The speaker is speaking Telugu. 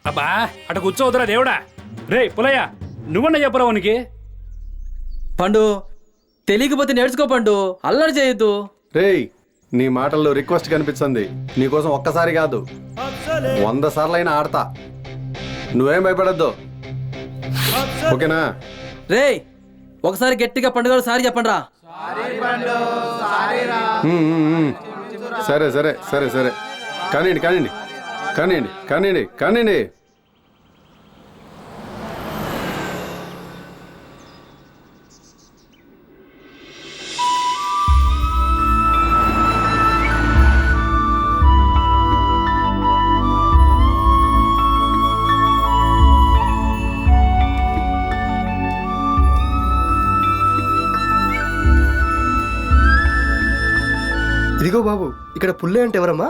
అబ్బా అటు కూర్చోవద్దురా దేవుడా. రే పులయ్య, నువ్వన్నా చెప్పరా వానికి. పండు తెలియకపోతే నేర్చుకో పండు, అల్లరి చేయొద్దు. రేయ్, నీ మాటల్లో రిక్వెస్ట్ కనిపిస్తుంది. నీకోసం ఒక్కసారి కాదు 100 సార్లైనా ఆడతా. నువ్వేం భయపడద్దు, ఓకేనా? రేయ్ ఒకసారి గట్టిగా పండుగ సారి చెప్పండి రా. సరే సరే సరే సరే, కానివ్వండి కానివ్వండి కానివ్వండి కానివ్వండి కానివ్వండి. ఇదిగో బాబు, ఇక్కడ పుల్లే అంటే ఎవరమ్మా?